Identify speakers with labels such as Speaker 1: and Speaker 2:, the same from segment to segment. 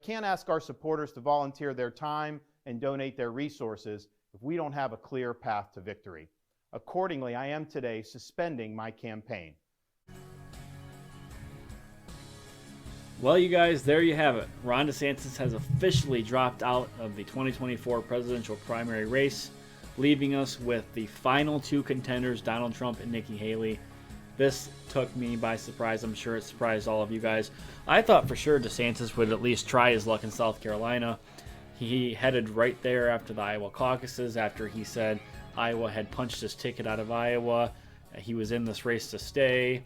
Speaker 1: can't ask our supporters to volunteer their time and donate their resources if we don't have a clear path to victory. Accordingly, I am today suspending my campaign.
Speaker 2: Well, you guys, there you have it. Ron DeSantis has officially dropped out of the 2024 presidential primary race, leaving us with the final two contenders, Donald Trump and Nikki Haley. This took me by surprise. I'm sure it surprised all of you guys. I thought for sure DeSantis would at least try his luck in South Carolina. He headed right there after the Iowa caucuses, after he said Iowa had punched his ticket out of Iowa. He was in this race to stay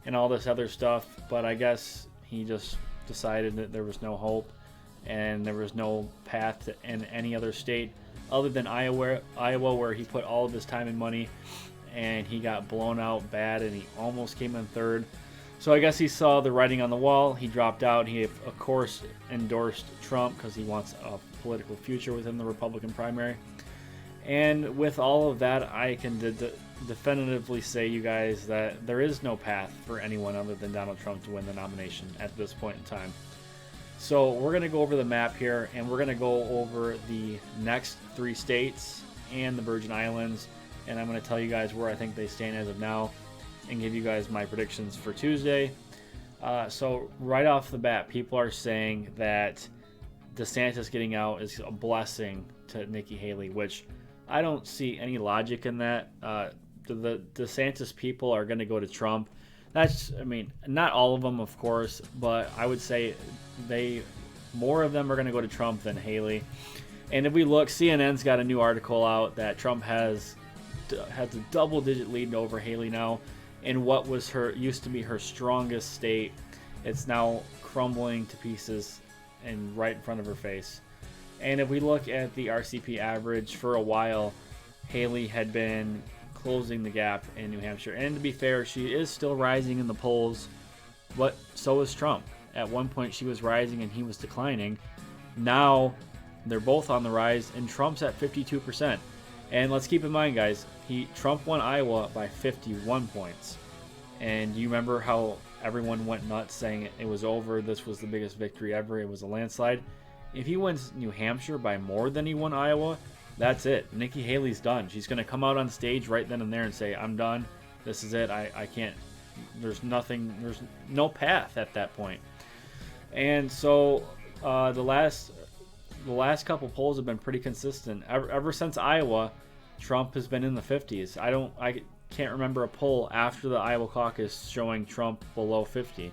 Speaker 2: and all this other stuff. But I guess he just decided that there was no hope and there was no path in any other state other than Iowa, where he put all of his time and money, and he got blown out bad, and he almost came in third. So I guess he saw the writing on the wall. He dropped out. He, of course, endorsed Trump because he wants a political future within the Republican primary. And with all of that, I can definitively say, you guys, that there is no path for anyone other than Donald Trump to win the nomination at this point in time. So we're going to go over the map here, and we're going to go over the next 3 states and the Virgin Islands, and I'm going to tell you guys where I think they stand as of now and give you guys my predictions for Tuesday. So right off the bat, people are saying that DeSantis getting out is a blessing to Nikki Haley, which I don't see any logic in that. The DeSantis people are going to go to Trump. Not all of them, of course, but I would say more of them are going to go to Trump than Haley. And if we look, CNN's got a new article out that Trump has a double-digit lead over Haley now in what used to be her strongest state. It's now crumbling to pieces and right in front of her face. And if we look at the RCP average, for a while, Haley had been closing the gap in New Hampshire. And to be fair, she is still rising in the polls, but so is Trump. At one point, she was rising and he was declining. Now, they're both on the rise, and Trump's at 52%. And let's keep in mind, guys, Trump won Iowa by 51 points. And you remember how everyone went nuts saying it was over, this was the biggest victory ever, it was a landslide. If he wins New Hampshire by more than he won Iowa, that's it. Nikki Haley's done. She's going to come out on stage right then and there and say, I'm done. This is it. I can't. There's no path at that point. And so the last couple polls have been pretty consistent. Ever since Iowa, Trump has been in the 50s. I can't remember a poll after the Iowa caucus showing Trump below 50.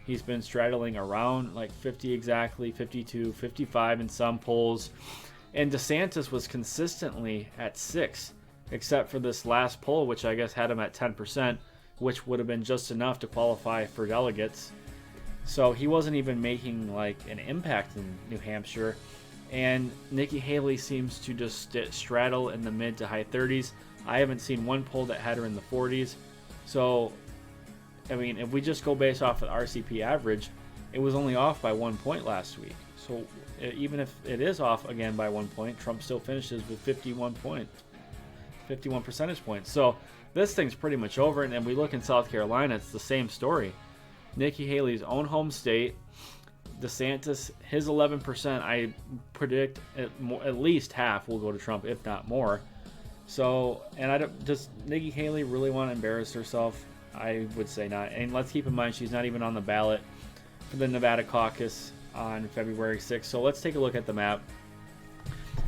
Speaker 2: He's been straddling around like 50 exactly, 52, 55 in some polls. And DeSantis was consistently at 6, except for this last poll, which I guess had him at 10%, which would have been just enough to qualify for delegates. So he wasn't even making like an impact in New Hampshire. And Nikki Haley seems to just straddle in the mid to high 30s. I haven't seen one poll that had her in the 40s. So, I mean, if we just go based off of the RCP average, it was only off by 1 point last week. So even if it is off again by 1 point, Trump still finishes with 51 percentage points. So this thing's pretty much over. And then we look in South Carolina, it's the same story. Nikki Haley's own home state, DeSantis, his 11%, I predict at least half will go to Trump, if not more. So, and does Nikki Haley really want to embarrass herself? I would say not. And let's keep in mind, she's not even on the ballot for the Nevada caucus on February 6th. So let's take a look at the map.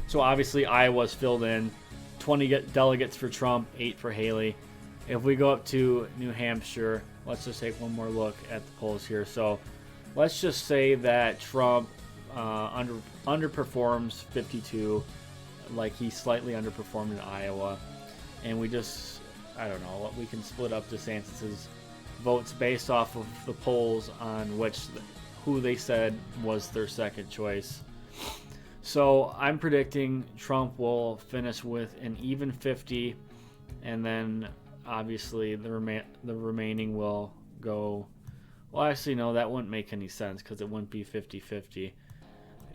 Speaker 2: So obviously Iowa's filled in, 20 delegates for Trump, 8 for Haley. If we go up to New Hampshire, let's just take one more look at the polls here. So let's just say that Trump underperforms 52, like he slightly underperformed in Iowa. And we just, I don't know, we can split up DeSantis's votes based off of the polls on who they said was their second choice. So I'm predicting Trump will finish with an even 50, and then obviously the remaining will go. Well, actually, no, that wouldn't make any sense because it wouldn't be 50-50.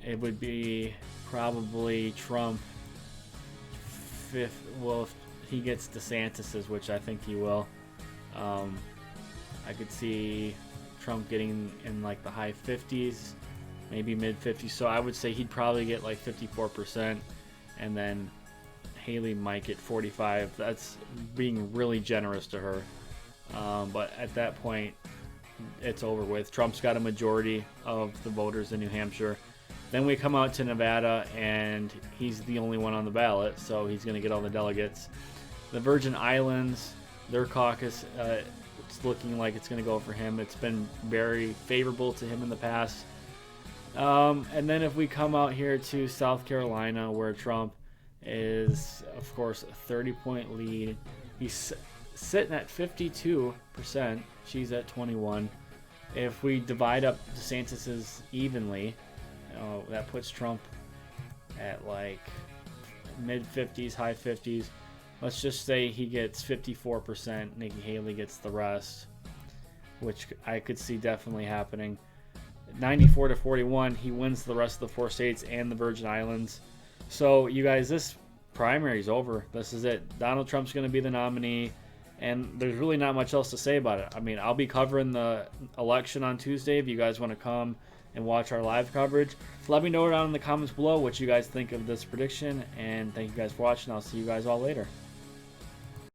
Speaker 2: It would be probably Trump fifth. Well, if he gets DeSantis's, which I think he will, I could see Trump getting in like the high 50s, maybe mid-50s. So I would say he'd probably get like 54%, and then Haley might get 45%. That's being really generous to her. But at that point, it's over with. Trump's got a majority of the voters in New Hampshire. Then we come out to Nevada, and he's the only one on the ballot, so he's going to get all the delegates. The Virgin Islands, their caucus, it's looking like it's going to go for him. It's been very favorable to him in the past. And then if we come out here to South Carolina, where Trump is, of course, a 30-point lead. He's sitting at 52%. She's at 21%. If we divide up DeSantis's evenly, that puts Trump at like mid-50s, high 50s. Let's just say he gets 54%. Nikki Haley gets the rest, which I could see definitely happening. 94-41, he wins the rest of the 4 states and the Virgin Islands. So, you guys, this primary is over. This is it. Donald Trump's going to be the nominee, and there's really not much else to say about it. I mean, I'll be covering the election on Tuesday if you guys want to come and watch our live coverage. Let me know down in the comments below what you guys think of this prediction, and thank you guys for watching. I'll see you guys all later.